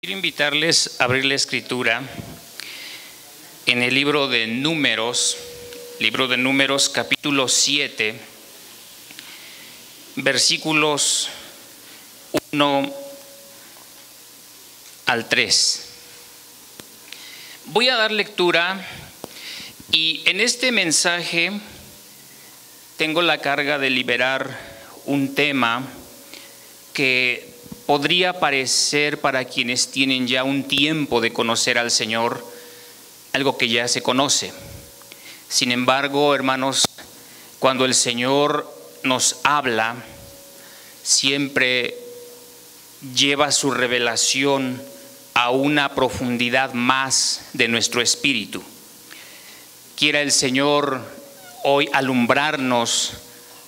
Quiero invitarles a abrir la escritura en el libro de Números capítulo 7, versículos 1 al 3. Voy a dar lectura y en este mensaje tengo la carga de liberar un tema que podría parecer para quienes tienen ya un tiempo de conocer al Señor, algo que ya se conoce. Sin embargo, hermanos, cuando el Señor nos habla, siempre lleva su revelación a una profundidad más de nuestro espíritu. Quiera el Señor hoy alumbrarnos,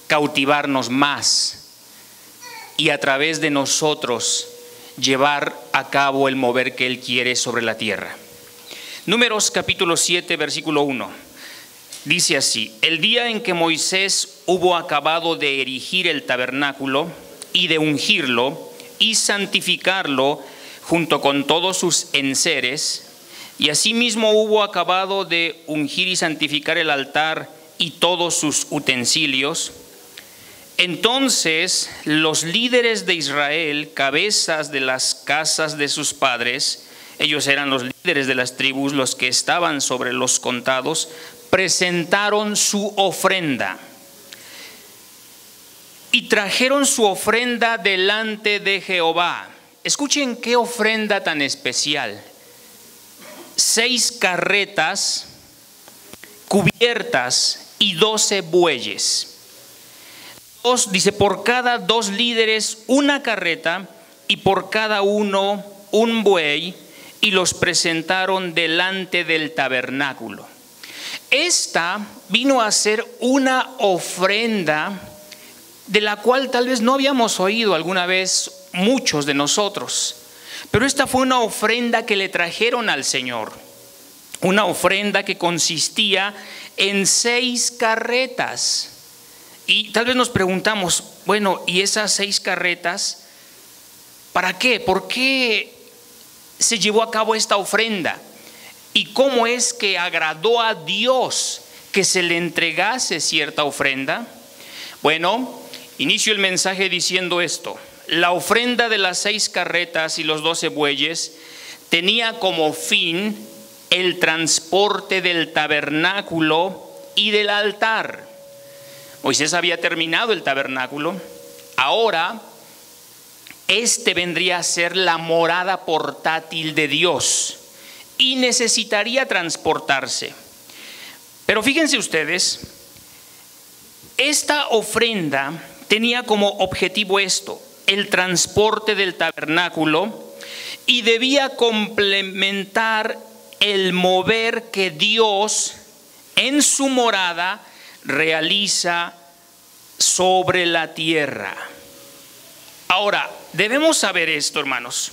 cautivarnos más, y a través de nosotros llevar a cabo el mover que Él quiere sobre la tierra. Números capítulo 7, versículo 1. Dice así: el día en que Moisés hubo acabado de erigir el tabernáculo y de ungirlo y santificarlo junto con todos sus enseres, y asimismo hubo acabado de ungir y santificar el altar y todos sus utensilios, entonces los líderes de Israel, cabezas de las casas de sus padres, ellos eran los líderes de las tribus, los que estaban sobre los contados, presentaron su ofrenda. Y trajeron su ofrenda delante de Jehová. Escuchen qué ofrenda tan especial. 6 carretas cubiertas y 12 bueyes. Dice, por cada 2 líderes una carreta y por cada uno un buey, y los presentaron delante del tabernáculo. Esta vino a ser una ofrenda de la cual tal vez no habíamos oído alguna vez muchos de nosotros, pero esta fue una ofrenda que le trajeron al Señor, una ofrenda que consistía en 6 carretas. Y tal vez nos preguntamos, bueno, ¿y esas 6 carretas para qué? ¿Por qué se llevó a cabo esta ofrenda? ¿Y cómo es que agradó a Dios que se le entregase cierta ofrenda? Bueno, inicio el mensaje diciendo esto: la ofrenda de las 6 carretas y los 12 bueyes tenía como fin el transporte del tabernáculo y del altar. Moisés había terminado el tabernáculo, ahora este vendría a ser la morada portátil de Dios y necesitaría transportarse. Pero fíjense ustedes, esta ofrenda tenía como objetivo esto, el transporte del tabernáculo, y debía complementar el mover que Dios en su morada realiza sobre la tierra. Ahora, debemos saber esto, hermanos.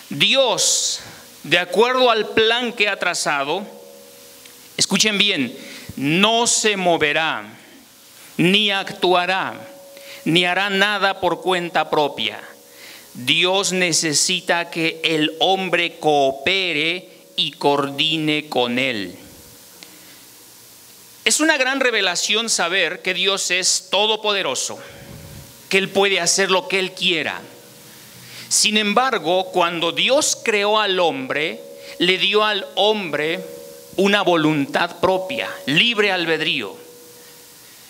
Dios, de acuerdo al plan que ha trazado, escuchen bien, no se moverá, ni actuará, ni hará nada por cuenta propia. Dios necesita que el hombre coopere y coordine con él. Es una gran revelación saber que Dios es todopoderoso, que Él puede hacer lo que Él quiera. Sin embargo, cuando Dios creó al hombre, le dio al hombre una voluntad propia, libre albedrío.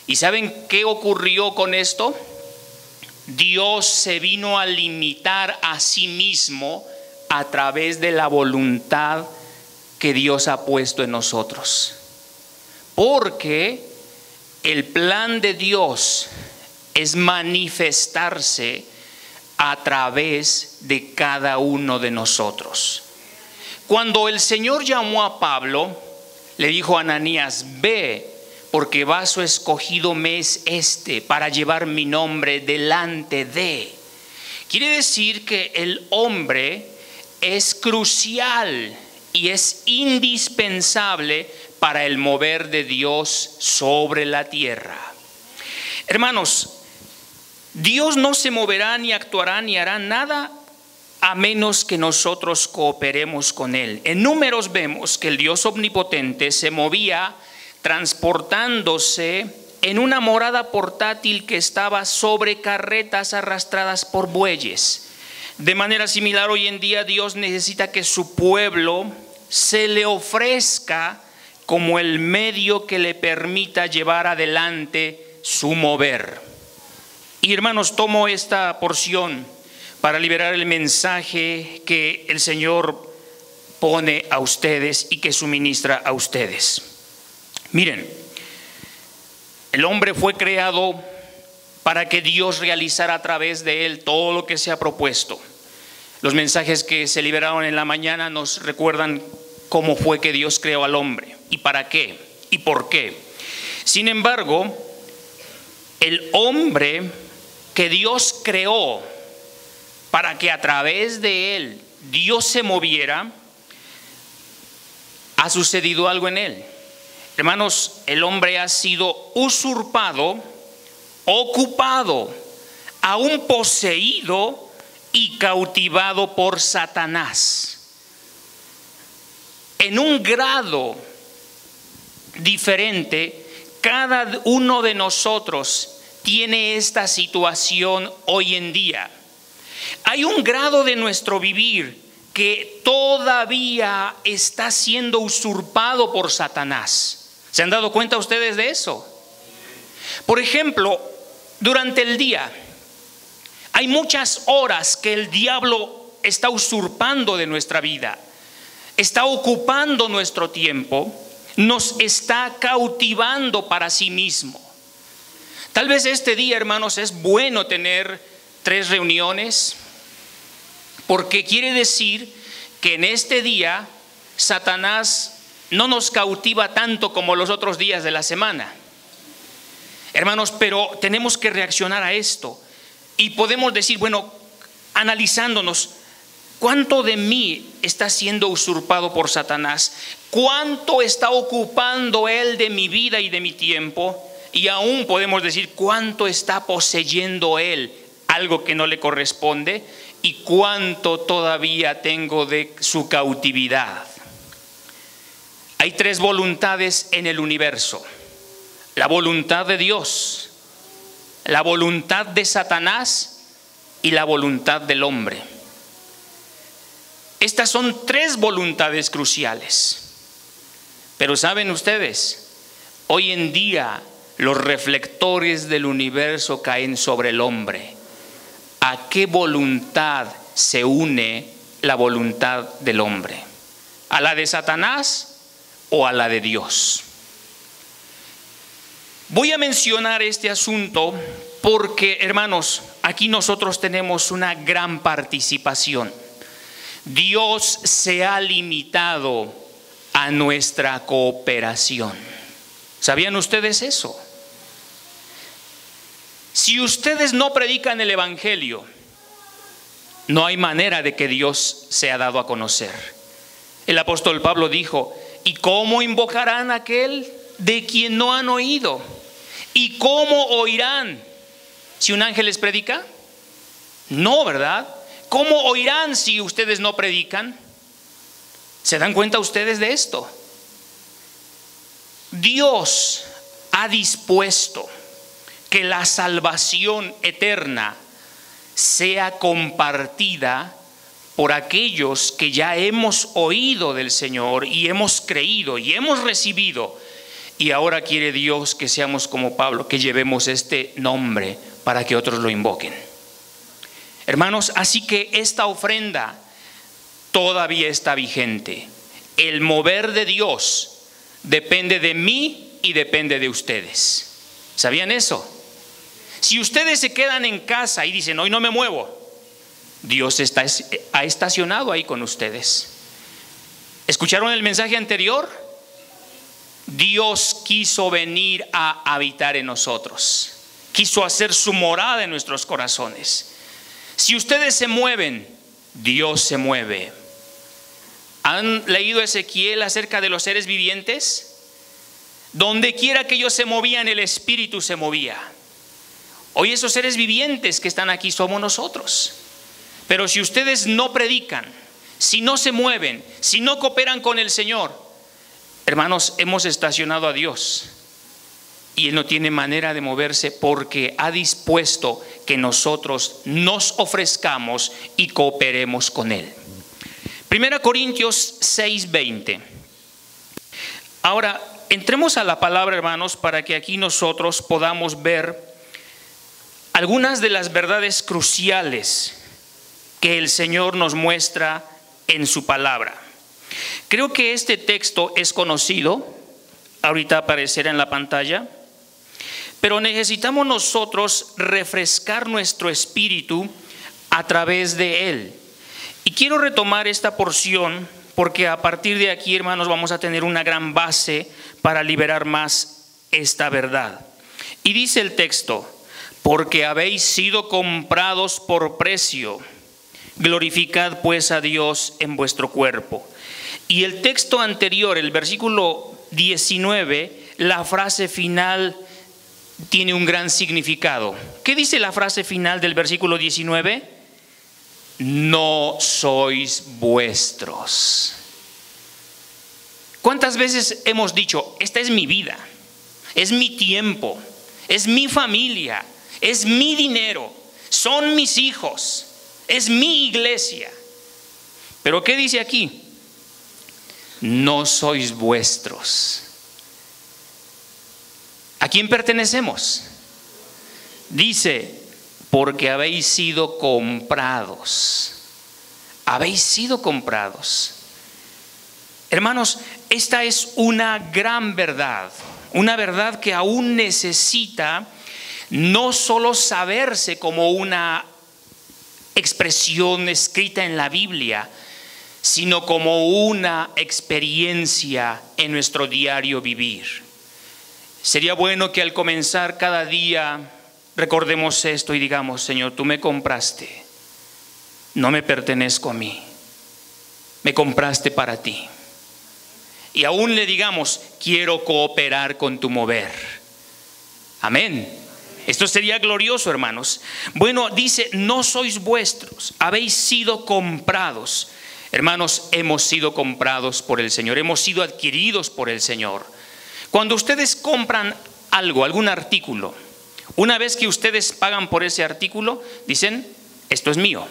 ¿Y saben qué ocurrió con esto? Dios se vino a limitar a sí mismo a través de la voluntad que Dios ha puesto en nosotros. Porque el plan de Dios es manifestarse a través de cada uno de nosotros. Cuando el Señor llamó a Pablo, le dijo a Ananías: ve, porque vaso escogido me es este para llevar mi nombre delante de. Quiere decir que el hombre es crucial y es indispensable para el mover de Dios sobre la tierra. Hermanos, Dios no se moverá, ni actuará, ni hará nada a menos que nosotros cooperemos con Él. En Números vemos que el Dios omnipotente se movía transportándose en una morada portátil que estaba sobre carretas arrastradas por bueyes. De manera similar, hoy en día Dios necesita que su pueblo se le ofrezca como el medio que le permita llevar adelante su mover. Y hermanos, tomo esta porción para liberar el mensaje que el Señor pone a ustedes y que suministra a ustedes. Miren, el hombre fue creado para que Dios realizara a través de él todo lo que se ha propuesto. Los mensajes que se liberaron en la mañana nos recuerdan cómo fue que Dios creó al hombre y para qué y por qué. Sin embargo, el hombre que Dios creó para que a través de él Dios se moviera, ha sucedido algo en él. Hermanos, el hombre ha sido usurpado, ocupado, aún poseído y cautivado por Satanás. En un grado diferente, cada uno de nosotros tiene esta situación hoy en día. Hay un grado de nuestro vivir que todavía está siendo usurpado por Satanás. ¿Se han dado cuenta ustedes de eso? Por ejemplo, durante el día hay muchas horas que el diablo está usurpando de nuestra vida, está ocupando nuestro tiempo, nos está cautivando para sí mismo. Tal vez este día, hermanos, es bueno tener 3 reuniones, porque quiere decir que en este día Satanás no nos cautiva tanto como los otros días de la semana. Hermanos, pero tenemos que reaccionar a esto y podemos decir, bueno, analizándonos, ¿cuánto de mí está siendo usurpado por Satanás? ¿Cuánto está ocupando él de mi vida y de mi tiempo? Y aún podemos decir, ¿cuánto está poseyendo él algo que no le corresponde? ¿Y cuánto todavía tengo de su cautividad? Hay 3 voluntades en el universo: la voluntad de Dios, la voluntad de Satanás y la voluntad del hombre. Estas son 3 voluntades cruciales. Pero saben ustedes, hoy en día los reflectores del universo caen sobre el hombre. ¿A qué voluntad se une la voluntad del hombre? ¿A la de Satanás o a la de Dios? Voy a mencionar este asunto porque, hermanos, aquí nosotros tenemos una gran participación. Dios se ha limitado a nuestra cooperación. ¿Sabían ustedes eso? Si ustedes no predican el evangelio, no hay manera de que Dios sea dado a conocer. El apóstol Pablo dijo: ¿y cómo invocarán a aquel de quien no han oído? ¿Y cómo oirán si un ángel les predica? No, ¿verdad? ¿Cómo oirán si ustedes no predican? ¿Se dan cuenta ustedes de esto? Dios ha dispuesto que la salvación eterna sea compartida por aquellos que ya hemos oído del Señor y hemos creído y hemos recibido. Y ahora quiere Dios que seamos como Pablo, que llevemos este nombre para que otros lo invoquen. Hermanos, así que esta ofrenda todavía está vigente. El mover de Dios depende de mí y depende de ustedes. ¿Sabían eso? Si ustedes se quedan en casa y dicen, hoy no me muevo, Dios ha estacionado ahí con ustedes. ¿Escucharon el mensaje anterior? Dios quiso venir a habitar en nosotros, quiso hacer su morada en nuestros corazones. Si ustedes se mueven, Dios se mueve. ¿Han leído Ezequiel acerca de los seres vivientes? Donde quiera que ellos se movían, el Espíritu se movía. Hoy esos seres vivientes que están aquí somos nosotros. Pero si ustedes no predican, si no se mueven, si no cooperan con el Señor, hermanos, hemos estacionado a Dios. Y Él no tiene manera de moverse porque ha dispuesto que nosotros nos ofrezcamos y cooperemos con Él. 1 Corintios 6:20. Ahora, entremos a la palabra, hermanos, para que aquí nosotros podamos ver algunas de las verdades cruciales que el Señor nos muestra en su palabra. Creo que este texto es conocido, ahorita aparecerá en la pantalla, pero necesitamos nosotros refrescar nuestro espíritu a través de él. Y quiero retomar esta porción porque a partir de aquí, hermanos, vamos a tener una gran base para liberar más esta verdad. Y dice el texto: porque habéis sido comprados por precio, glorificad pues a Dios en vuestro cuerpo. Y el texto anterior, el versículo 19, la frase final tiene un gran significado. ¿Qué dice la frase final del versículo 19? No sois vuestros. ¿Cuántas veces hemos dicho, esta es mi vida, es mi tiempo, es mi familia, es mi dinero, son mis hijos, es mi iglesia? Pero ¿qué dice aquí? No sois vuestros. ¿A quién pertenecemos? Dice, porque habéis sido comprados. Habéis sido comprados. Hermanos, esta es una gran verdad, una verdad que aún necesita no solo saberse como una expresión escrita en la Biblia, sino como una experiencia en nuestro diario vivir. Sería bueno que al comenzar cada día recordemos esto y digamos: Señor, tú me compraste, no me pertenezco a mí, me compraste para ti. Y aún le digamos: quiero cooperar con tu mover. Amén. Esto sería glorioso, hermanos. Bueno, dice, no sois vuestros, habéis sido comprados. Hermanos, hemos sido comprados por el Señor, hemos sido adquiridos por el Señor. Cuando ustedes compran algo, algún artículo, una vez que ustedes pagan por ese artículo, dicen, esto es mío,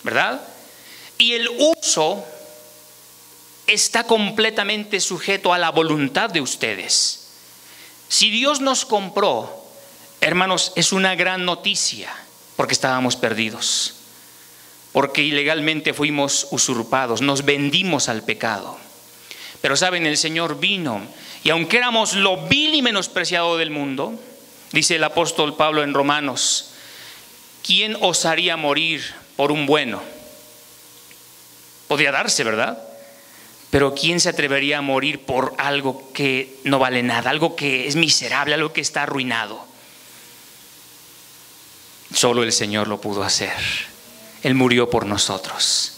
¿verdad? Y el uso está completamente sujeto a la voluntad de ustedes. Si Dios nos compró, hermanos, es una gran noticia, porque estábamos perdidos, porque ilegalmente fuimos usurpados, nos vendimos al pecado. Pero saben, el Señor vino, y aunque éramos lo vil y menospreciado del mundo, dice el apóstol Pablo en Romanos, ¿quién osaría morir por un bueno? Podría darse, ¿verdad? Pero ¿quién se atrevería a morir por algo que no vale nada, algo que es miserable, algo que está arruinado? Solo el Señor lo pudo hacer. Él murió por nosotros.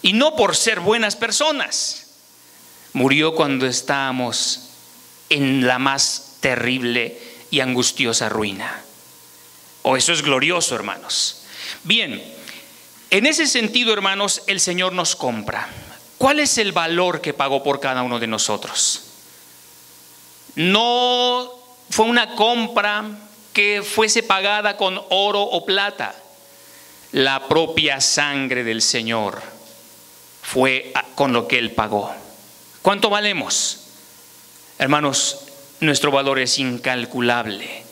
Y no por ser buenas personas. Murió cuando estábamos en la más terrible y angustiosa ruina. Oh, eso es glorioso, hermanos. Bien, en ese sentido, hermanos, el Señor nos compra. ¿Cuál es el valor que pagó por cada uno de nosotros? No fue una compra que fuese pagada con oro o plata. La propia sangre del Señor fue con lo que Él pagó. ¿Cuánto valemos? Hermanos, nuestro valor es incalculable,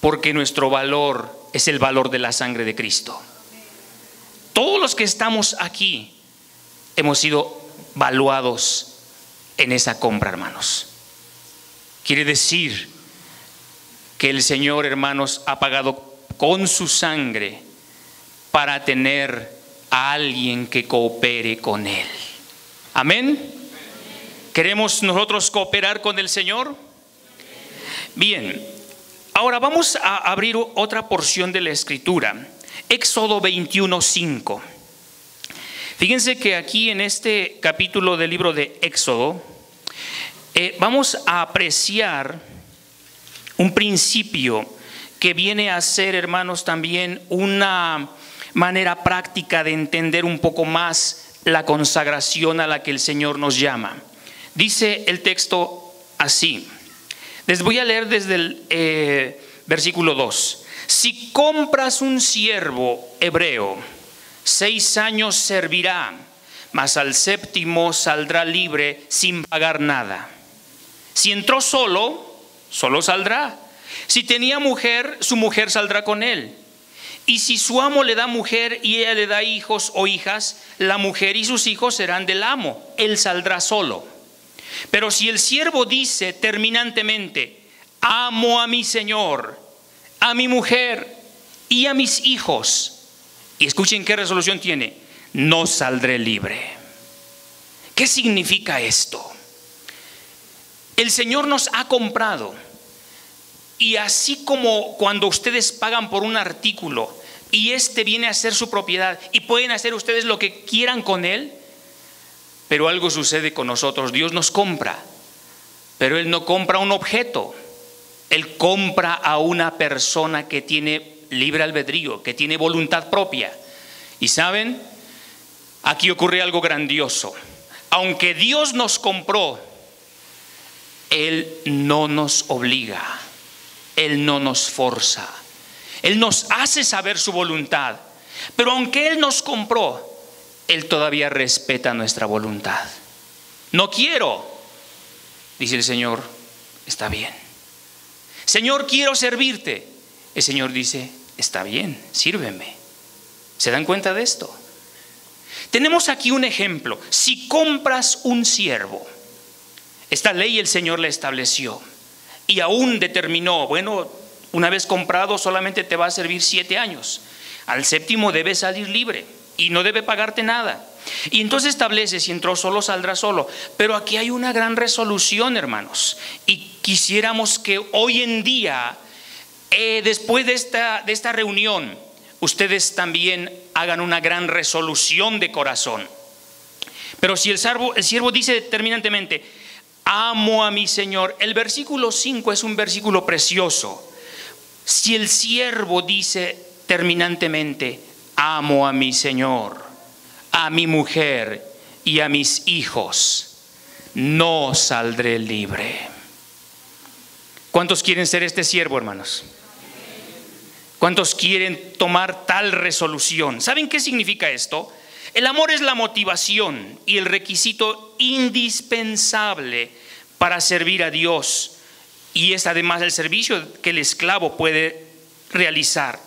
porque nuestro valor es el valor de la sangre de Cristo. Todos los que estamos aquí hemos sido valuados en esa compra, hermanos. Quiere decir que el Señor, hermanos, ha pagado con su sangre para tener a alguien que coopere con Él. Amén. ¿Queremos nosotros cooperar con el Señor? Bien, ahora vamos a abrir otra porción de la Escritura. Éxodo 21:5. Fíjense que aquí en este capítulo del libro de Éxodo vamos a apreciar un principio que viene a ser, hermanos, también una manera práctica de entender un poco más la consagración a la que el Señor nos llama. Dice el texto así. Les voy a leer desde el versículo 2. Si compras un siervo hebreo, 6 años servirá, mas al 7º saldrá libre sin pagar nada. Si entró solo, solo saldrá. Si tenía mujer, su mujer saldrá con él. Y si su amo le da mujer y ella le da hijos o hijas, la mujer y sus hijos serán del amo. Él saldrá solo. Pero si el siervo dice terminantemente: amo a mi señor, a mi mujer y a mis hijos, y escuchen qué resolución tiene: no saldré libre. ¿Qué significa esto? El Señor nos ha comprado, y así como cuando ustedes pagan por un artículo y este viene a ser su propiedad y pueden hacer ustedes lo que quieran con él, pero algo sucede con nosotros. Dios nos compra, pero Él no compra un objeto. Él compra a una persona que tiene libre albedrío, que tiene voluntad propia. Y saben, aquí ocurre algo grandioso. Aunque Dios nos compró, Él no nos obliga, Él no nos forza, Él nos hace saber su voluntad. Pero aunque Él nos compró, Él todavía respeta nuestra voluntad. No quiero, dice el Señor, está bien. Señor, quiero servirte. El Señor dice: está bien, sírveme. ¿Se dan cuenta de esto? Tenemos aquí un ejemplo. Si compras un siervo, esta ley el Señor la estableció y aún determinó: bueno, una vez comprado solamente te va a servir 7 años. Al 7º debe salir libre y no debe pagarte nada. Y entonces establece: si entró solo, saldrá solo. Pero aquí hay una gran resolución, hermanos, y quisiéramos que hoy en día, después de esta reunión, ustedes también hagan una gran resolución de corazón. Pero si el siervo dice terminantemente: amo a mi Señor, el versículo 5 es un versículo precioso. Si el siervo dice terminantemente: amo a mi Señor, a mi mujer y a mis hijos, no saldré libre. ¿Cuántos quieren ser este siervo, hermanos? ¿Cuántos quieren tomar tal resolución? ¿Saben qué significa esto? El amor es la motivación y el requisito indispensable para servir a Dios, y es además el servicio que el esclavo puede realizar.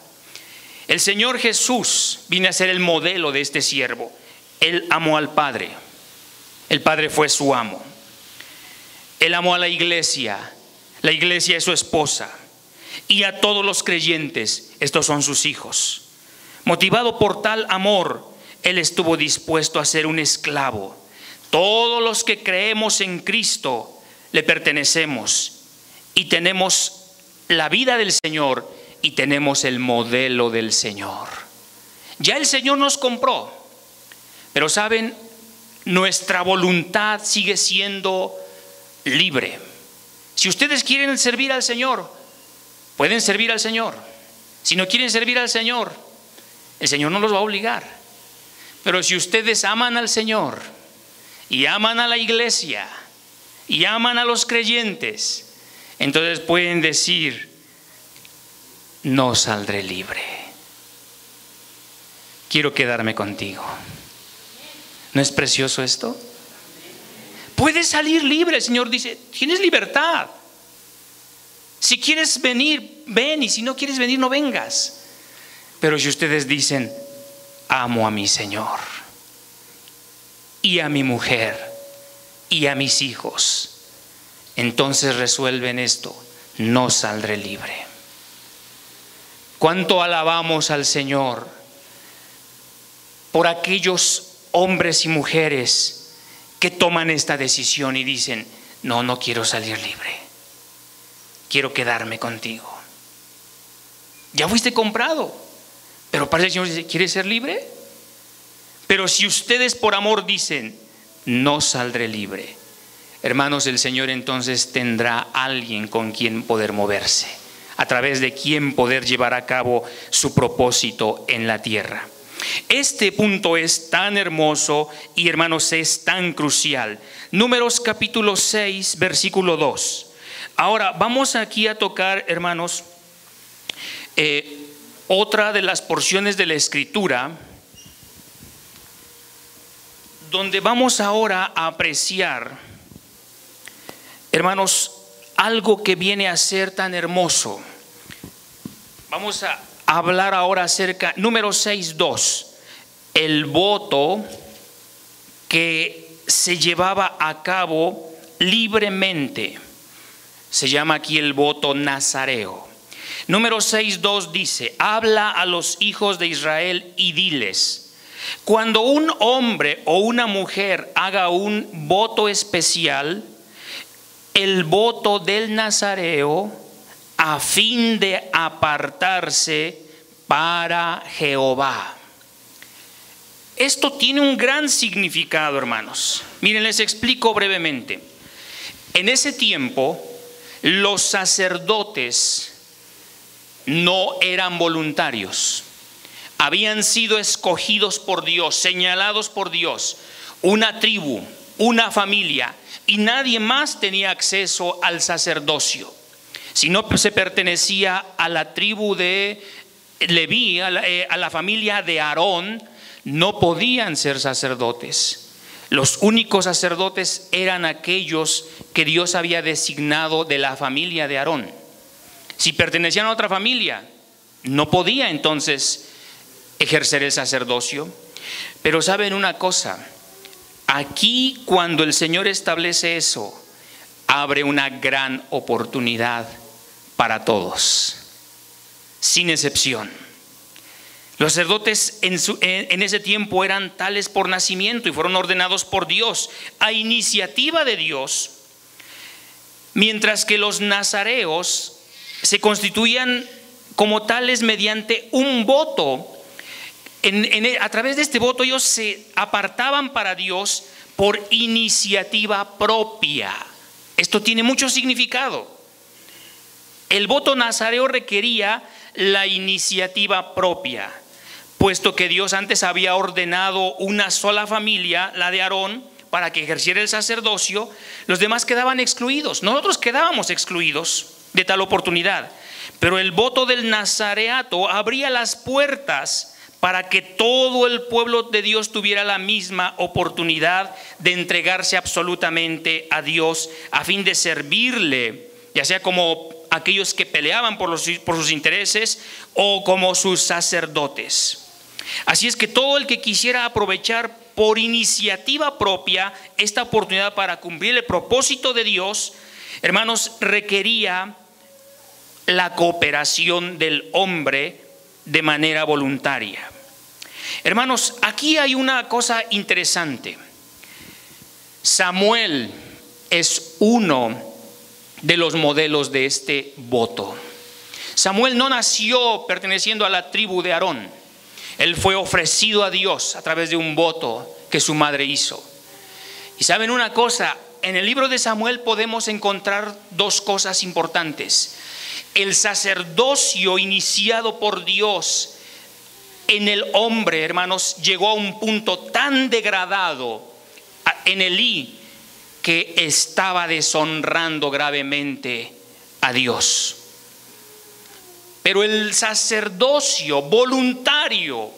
El Señor Jesús vino a ser el modelo de este siervo. Él amó al Padre. El Padre fue su amo. Él amó a la iglesia. La iglesia es su esposa. Y a todos los creyentes, estos son sus hijos. Motivado por tal amor, Él estuvo dispuesto a ser un esclavo. Todos los que creemos en Cristo le pertenecemos y tenemos la vida del Señor y tenemos el modelo del Señor. Ya el Señor nos compró, pero saben, nuestra voluntad sigue siendo libre. Si ustedes quieren servir al Señor, pueden servir al Señor. Si no quieren servir al Señor, el Señor no los va a obligar. Pero si ustedes aman al Señor y aman a la iglesia y aman a los creyentes, entonces pueden decir: no saldré libre, quiero quedarme contigo. ¿No es precioso esto? Puedes salir libre. El Señor dice: tienes libertad. Si quieres venir, ven, y si no quieres venir, no vengas. Pero si ustedes dicen: amo a mi Señor y a mi mujer y a mis hijos, entonces resuelven esto: no saldré libre. ¿Cuánto alabamos al Señor por aquellos hombres y mujeres que toman esta decisión y dicen: no quiero salir libre, quiero quedarme contigo? Ya fuiste comprado, pero parece que el Señor dice: ¿quieres ser libre? Pero si ustedes por amor dicen: no saldré libre, hermanos, el Señor entonces tendrá alguien con quien poder moverse, a través de quien poder llevar a cabo su propósito en la tierra. Este punto es tan hermoso y, hermanos, es tan crucial. Números capítulo 6, versículo 2. Ahora vamos aquí a tocar, hermanos, otra de las porciones de la Escritura, donde vamos ahora a apreciar, hermanos, algo que viene a ser tan hermoso. Vamos a hablar ahora acerca, número 6:2, el voto que se llevaba a cabo libremente. Se llama aquí el voto nazareo. Número 6:2 dice: habla a los hijos de Israel y diles: cuando un hombre o una mujer haga un voto especial, el voto del nazareo, a fin de apartarse para Jehová. Esto tiene un gran significado, hermanos. Miren, les explico brevemente. En ese tiempo, los sacerdotes no eran voluntarios. Habían sido escogidos por Dios, señalados por Dios, una tribu, una familia, y nadie más tenía acceso al sacerdocio. Si no se pertenecía a la tribu de Leví, a la familia de Aarón, no podían ser sacerdotes. Los únicos sacerdotes eran aquellos que Dios había designado de la familia de Aarón. Si pertenecían a otra familia, no podía entonces ejercer el sacerdocio. Pero saben una cosa, aquí cuando el Señor establece eso, abre una gran oportunidad para todos, sin excepción. Los sacerdotes en ese tiempo eran tales por nacimiento y fueron ordenados por Dios a iniciativa de Dios, mientras que los nazareos se constituían como tales mediante un voto. A través de este voto ellos se apartaban para Dios por iniciativa propia. Esto tiene mucho significado. El voto nazareo requería la iniciativa propia, puesto que Dios antes había ordenado una sola familia, la de Aarón, para que ejerciera el sacerdocio. Los demás quedaban excluidos. Nosotros quedábamos excluidos de tal oportunidad. Pero el voto del nazareato abría las puertas para que todo el pueblo de Dios tuviera la misma oportunidad de entregarse absolutamente a Dios a fin de servirle, ya sea como aquellos que peleaban por sus intereses o como sus sacerdotes. Así es que todo el que quisiera aprovechar por iniciativa propia esta oportunidad para cumplir el propósito de Dios, hermanos, requería la cooperación del hombre de manera voluntaria. Hermanos, aquí hay una cosa interesante. Samuel es uno de los modelos de este voto. Samuel no nació perteneciendo a la tribu de Aarón. Él fue ofrecido a Dios a través de un voto que su madre hizo. Y saben una cosa, en el libro de Samuel podemos encontrar dos cosas importantes. El sacerdocio iniciado por Dios en el hombre, hermanos, llegó a un punto tan degradado en Elí que estaba deshonrando gravemente a Dios. Pero el sacerdocio voluntario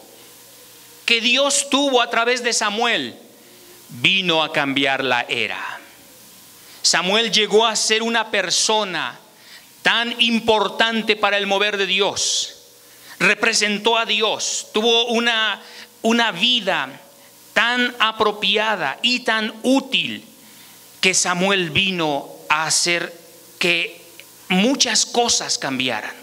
que Dios tuvo a través de Samuel vino a cambiar la era. Samuel llegó a ser una persona tan importante para el mover de Dios. Representó a Dios, tuvo una vida tan apropiada y tan útil que Samuel vino a hacer que muchas cosas cambiaran.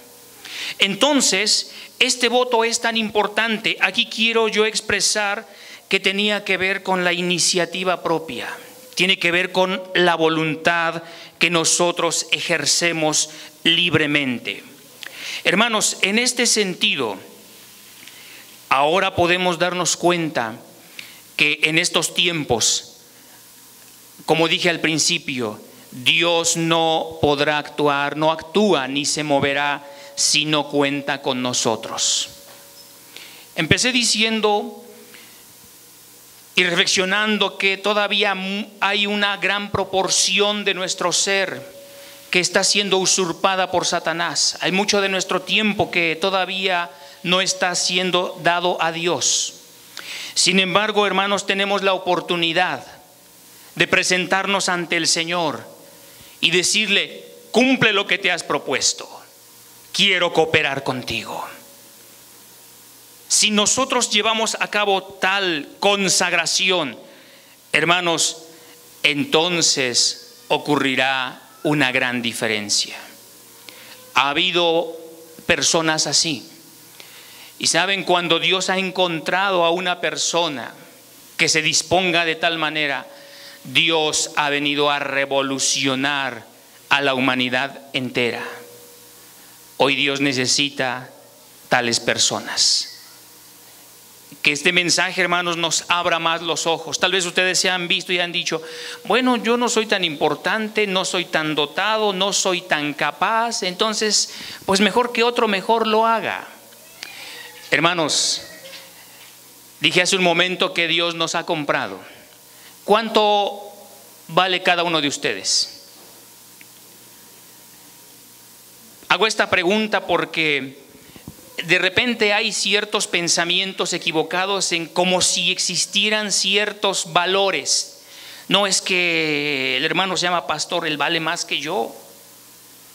Entonces, este voto es tan importante. Aquí quiero yo expresar que tenía que ver con la iniciativa propia. Tiene que ver con la voluntad que nosotros ejercemos libremente. Hermanos, en este sentido, ahora podemos darnos cuenta que en estos tiempos, como dije al principio, Dios no podrá actuar, no actúa ni se moverá si no cuenta con nosotros. Empecé diciendo y reflexionando que todavía hay una gran proporción de nuestro ser que está siendo usurpada por Satanás. Hay mucho de nuestro tiempo que todavía no está siendo dado a Dios. Sin embargo, hermanos, tenemos la oportunidad de presentarnos ante el Señor y decirle: cumple lo que te has propuesto, quiero cooperar contigo. Si nosotros llevamos a cabo tal consagración, hermanos, entonces ocurrirá una gran diferencia. Ha habido personas así. Y saben, cuando Dios ha encontrado a una persona que se disponga de tal manera, Dios ha venido a revolucionar a la humanidad entera. Hoy Dios necesita tales personas. Que este mensaje, hermanos, nos abra más los ojos. Tal vez ustedes se han visto y han dicho: bueno, yo no soy tan importante, no soy tan dotado, no soy tan capaz, entonces pues mejor que otro mejor lo haga. Hermanos, dije hace un momento que Dios nos ha comprado. ¿Cuánto vale cada uno de ustedes? Hago esta pregunta porque de repente hay ciertos pensamientos equivocados en como si existieran ciertos valores. No, es que el hermano se llama pastor, él vale más que yo.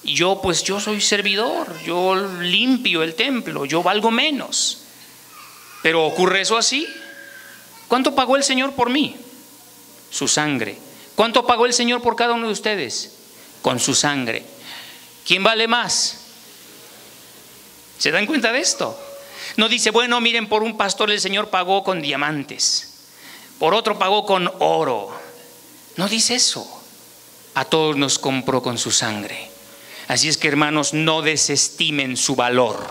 Y yo soy servidor, yo limpio el templo, yo valgo menos. Pero ¿ocurre eso así? ¿Cuánto pagó el Señor por mí? Su sangre. ¿Cuánto pagó el Señor por cada uno de ustedes? Con su sangre. ¿Quién vale más? ¿Se dan cuenta de esto? No dice: bueno, miren, por un pastor el Señor pagó con diamantes, por otro pagó con oro. No dice eso. A todos nos compró con su sangre. Así es que, hermanos, no desestimen su valor.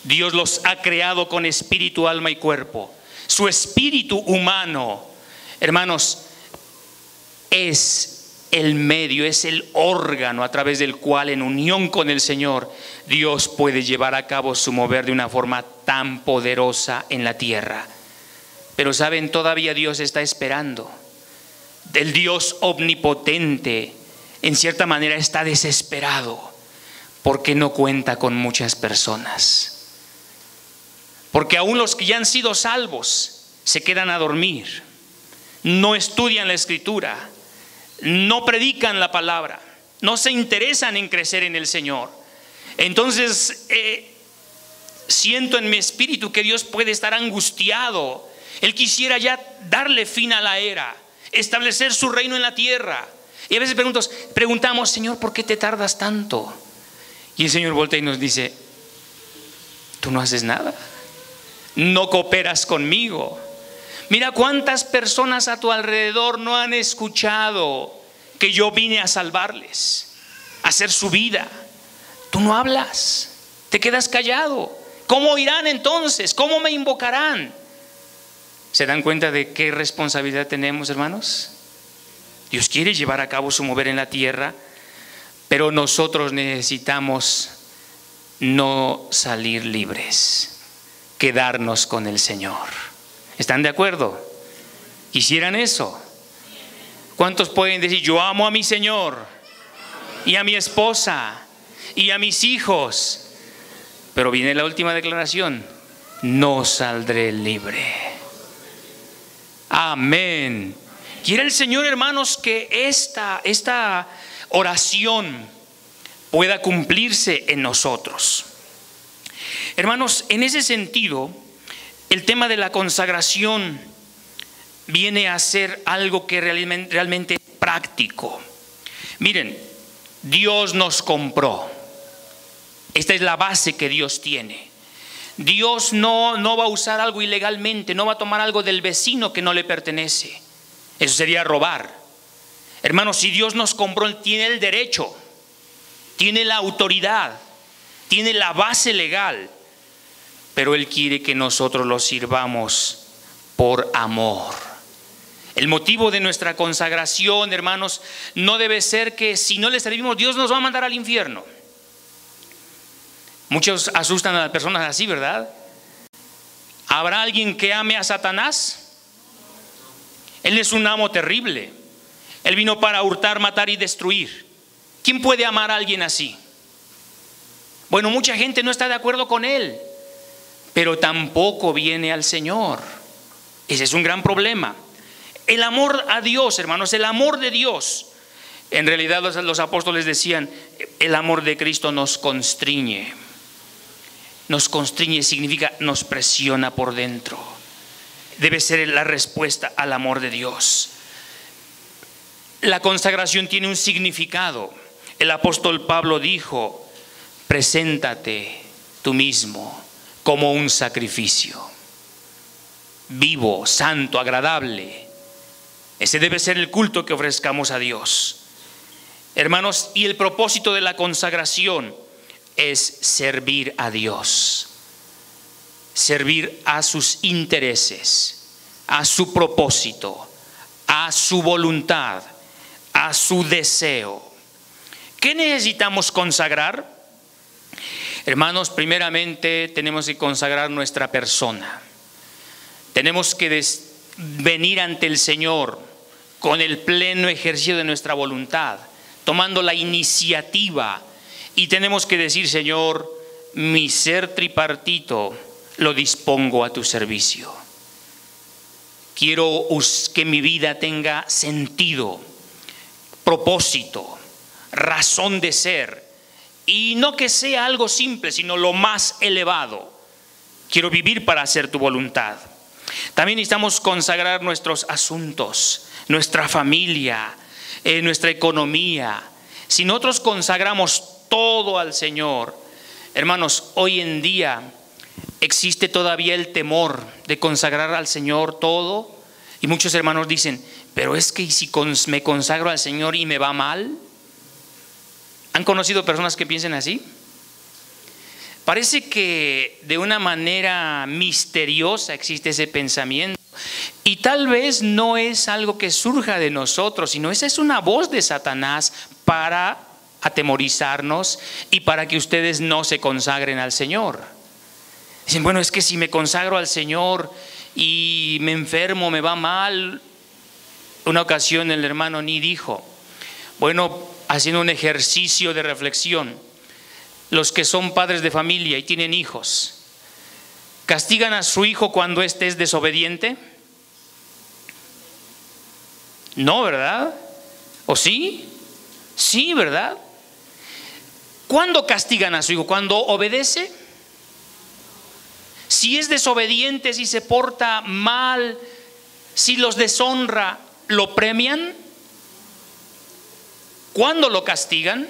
Dios los ha creado con espíritu, alma y cuerpo. Su espíritu humano, hermanos, es el medio, es el órgano a través del cual, en unión con el Señor, Dios puede llevar a cabo su mover de una forma tan poderosa en la tierra. Pero saben, todavía Dios está esperando. El Dios omnipotente, en cierta manera, está desesperado porque no cuenta con muchas personas. Porque aún los que ya han sido salvos se quedan a dormir, no estudian la Escritura, no predican la palabra, no se interesan en crecer en el Señor. Entonces siento en mi espíritu que Dios puede estar angustiado. Él quisiera ya darle fin a la era, establecer su reino en la tierra. Y a veces preguntamos: Señor, ¿por qué te tardas tanto? Y el Señor voltea y nos dice: tú no haces nada, no cooperas conmigo. Mira cuántas personas a tu alrededor no han escuchado que yo vine a salvarles, a hacer su vida. Tú no hablas, te quedas callado. ¿Cómo oirán entonces? ¿Cómo me invocarán? ¿Se dan cuenta de qué responsabilidad tenemos, hermanos? Dios quiere llevar a cabo su mover en la tierra, pero nosotros necesitamos no salir libres, quedarnos con el Señor. ¿Están de acuerdo? ¿Quisieran eso? ¿Cuántos pueden decir: yo amo a mi Señor y a mi esposa y a mis hijos? Pero viene la última declaración: no saldré libre. Amén. Quiere el Señor, hermanos, que esta oración pueda cumplirse en nosotros. Hermanos, en ese sentido, el tema de la consagración viene a ser algo que realmente es práctico. Miren, Dios nos compró. Esta es la base que Dios tiene. Dios no va a usar algo ilegalmente, no va a tomar algo del vecino que no le pertenece. Eso sería robar. Hermanos, si Dios nos compró, Él tiene el derecho, tiene la autoridad, tiene la base legal, pero Él quiere que nosotros lo sirvamos por amor. El motivo de nuestra consagración, hermanos, no debe ser que si no le servimos, Dios nos va a mandar al infierno. Muchos asustan a las personas así, ¿verdad? ¿Habrá alguien que ame a Satanás? Él es un amo terrible. Él vino para hurtar, matar y destruir. ¿Quién puede amar a alguien así? Bueno, mucha gente no está de acuerdo con él, pero tampoco viene al Señor. Ese es un gran problema. El amor a Dios, hermanos, el amor de Dios. En realidad los apóstoles decían, el amor de Cristo nos constriñe. Nos constriñe significa nos presiona por dentro. Debe ser la respuesta al amor de Dios. La consagración tiene un significado. El apóstol Pablo dijo, preséntate tú mismo como un sacrificio vivo, santo, agradable. Ese debe ser el culto que ofrezcamos a Dios. Hermanos, y el propósito de la consagración es servir a Dios, servir a sus intereses, a su propósito, a su voluntad, a su deseo. ¿Qué necesitamos consagrar? Hermanos, primeramente tenemos que consagrar nuestra persona. Tenemos que venir ante el Señor con el pleno ejercicio de nuestra voluntad, tomando la iniciativa, y tenemos que decir, Señor, mi ser tripartito lo dispongo a tu servicio. Quiero que mi vida tenga sentido, propósito, razón de ser, y no que sea algo simple, sino lo más elevado. Quiero vivir para hacer tu voluntad. También necesitamos consagrar nuestros asuntos, nuestra familia, nuestra economía. Si nosotros consagramos todo al Señor, hermanos, hoy en día existe todavía el temor de consagrar al Señor todo, y muchos hermanos dicen, pero es que si me consagro al Señor y me va mal. ¿Han conocido personas que piensen así? Parece que de una manera misteriosa existe ese pensamiento, y tal vez no es algo que surja de nosotros, sino esa es una voz de Satanás para atemorizarnos y para que ustedes no se consagren al Señor. Dicen, bueno, es que si me consagro al Señor y me enfermo, me va mal. Una ocasión el hermano Ni dijo, bueno, haciendo un ejercicio de reflexión, los que son padres de familia y tienen hijos, ¿castigan a su hijo cuando éste es desobediente? No, ¿verdad? ¿O sí? Sí, ¿verdad? ¿Cuándo castigan a su hijo? ¿Cuando obedece? Si es desobediente, si se porta mal, si los deshonra, ¿lo premian? ¿Cuándo lo castigan?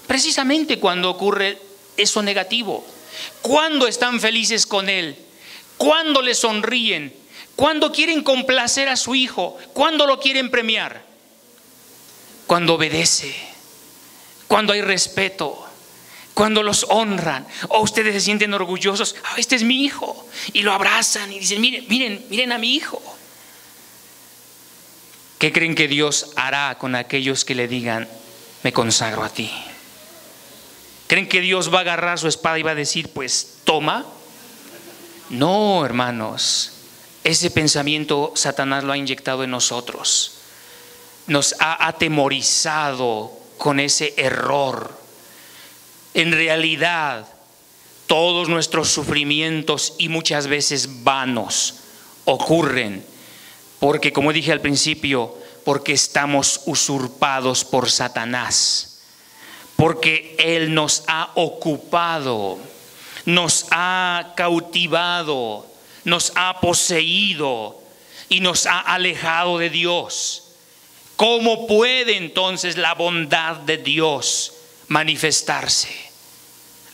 Precisamente cuando ocurre eso negativo. ¿Cuándo están felices con él? ¿Cuándo le sonríen? ¿Cuándo quieren complacer a su hijo? ¿Cuándo lo quieren premiar? Cuando obedece, cuando hay respeto, cuando los honran, o ustedes se sienten orgullosos, este es mi hijo, y lo abrazan y dicen, miren a mi hijo. ¿Qué creen que Dios hará con aquellos que le digan, me consagro a ti? ¿Creen que Dios va a agarrar su espada y va a decir, pues toma? No, hermanos, ese pensamiento Satanás lo ha inyectado en nosotros. Nos ha atemorizado con ese error. En realidad, todos nuestros sufrimientos, y muchas veces vanos, ocurren porque, como dije al principio, porque estamos usurpados por Satanás, porque él nos ha ocupado, nos ha cautivado, nos ha poseído y nos ha alejado de Dios. ¿Cómo puede entonces la bondad de Dios manifestarse?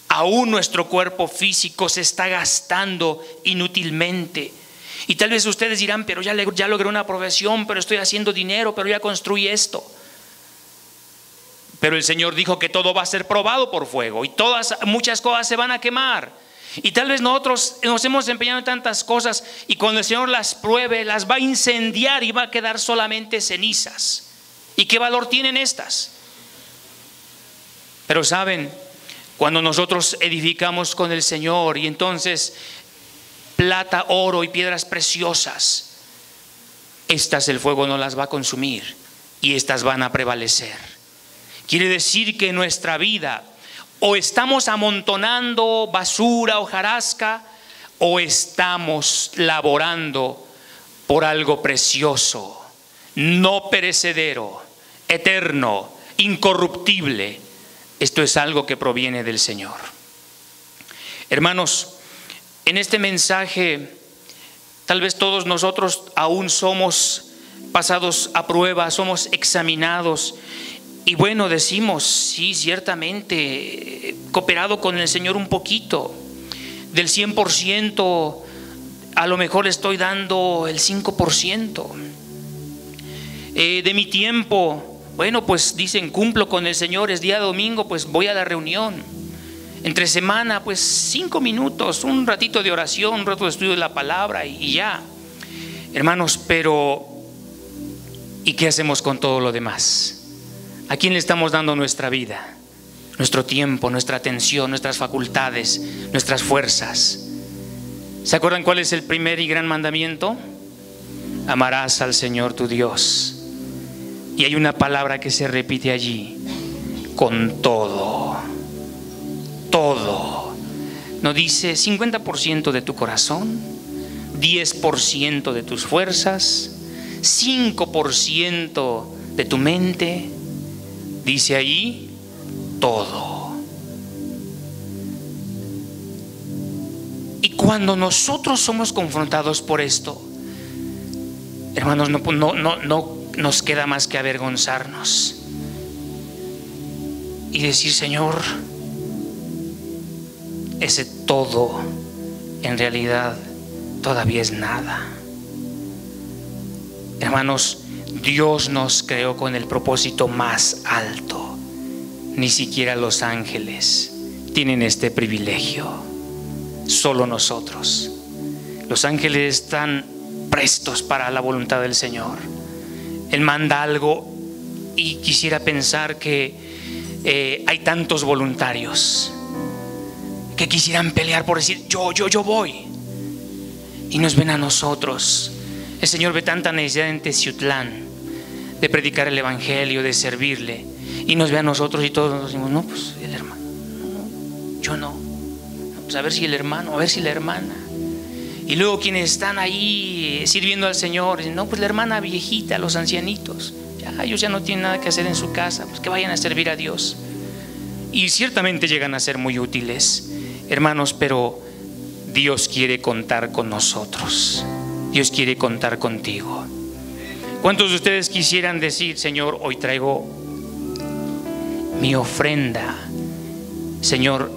Aún nuestro cuerpo físico se está gastando inútilmente. Y tal vez ustedes dirán, pero ya logré una profesión, pero estoy haciendo dinero, pero ya construí esto. Pero el Señor dijo que todo va a ser probado por fuego, y muchas cosas se van a quemar. Y tal vez nosotros nos hemos empeñado en tantas cosas, y cuando el Señor las pruebe, las va a incendiar y va a quedar solamente cenizas. ¿Y qué valor tienen estas? Pero saben, cuando nosotros edificamos con el Señor y entonces plata, oro y piedras preciosas. Estas el fuego no las va a consumir y estas van a prevalecer. Quiere decir que en nuestra vida o estamos amontonando basura, hojarasca, o estamos laborando por algo precioso, no perecedero, eterno, incorruptible. Esto es algo que proviene del Señor. Hermanos, en este mensaje, tal vez todos nosotros aún somos pasados a prueba, somos examinados. Y bueno, decimos, sí, ciertamente, he cooperado con el Señor un poquito. Del 100%, a lo mejor estoy dando el 5%. De mi tiempo, bueno, pues dicen, cumplo con el Señor, es día domingo, pues voy a la reunión. Entre semana, pues 5 minutos, un ratito de oración, un rato de estudio de la palabra y ya. Hermanos, pero ¿y qué hacemos con todo lo demás? ¿A quién le estamos dando nuestra vida, nuestro tiempo, nuestra atención, nuestras facultades, nuestras fuerzas? ¿Se acuerdan cuál es el primer y gran mandamiento? Amarás al Señor tu Dios. Y hay una palabra que se repite allí: con todo. Todo. No dice 50% de tu corazón, 10% de tus fuerzas, 5% de tu mente. Dice ahí todo. Y cuando nosotros somos confrontados por esto, hermanos, no nos queda más que avergonzarnos y decir: Señor, ese todo en realidad todavía es nada. Hermanos, Dios nos creó con el propósito más alto. Ni siquiera los ángeles tienen este privilegio, solo nosotros. Los ángeles están prestos para la voluntad del Señor. Él manda algo y quisiera pensar que hay tantos voluntarios que quisieran pelear por decir: yo voy. Y nos ven a nosotros. El Señor ve tanta necesidad en Teciutlán de predicar el evangelio, de servirle, y nos ve a nosotros y todos nos decimos: no, pues el hermano, no, yo no. Pues a ver si el hermano, a ver si la hermana. Y luego quienes están ahí sirviendo al Señor dicen: no, pues la hermana viejita, los ancianitos, ya ellos ya no tienen nada que hacer en su casa, pues que vayan a servir a Dios. Y ciertamente llegan a ser muy útiles, hermanos, pero Dios quiere contar con nosotros. Dios quiere contar contigo. ¿Cuántos de ustedes quisieran decir: Señor, hoy traigo mi ofrenda? Señor,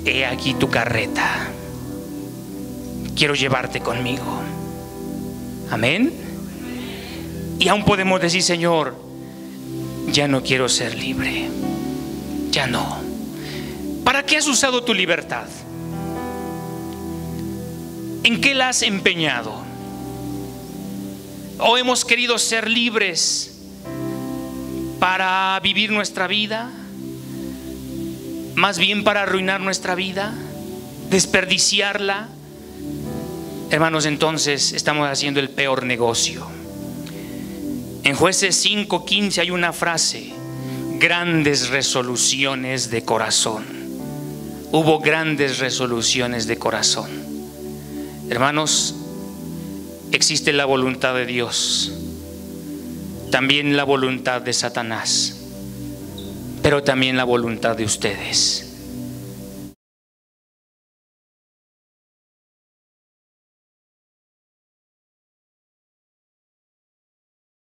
he aquí tu carreta, quiero llevarte conmigo. Amén. Y aún podemos decir: Señor, ya no quiero ser libre, ya no. ¿Para qué has usado tu libertad? ¿En qué la has empeñado? ¿O hemos querido ser libres para vivir nuestra vida? Más bien para arruinar nuestra vida, desperdiciarla. Hermanos, entonces estamos haciendo el peor negocio. En Jueces 5:15 hay una frase: grandes resoluciones de corazón. Hubo grandes resoluciones de corazón. Hermanos, existe la voluntad de Dios, también la voluntad de Satanás, pero también la voluntad de ustedes.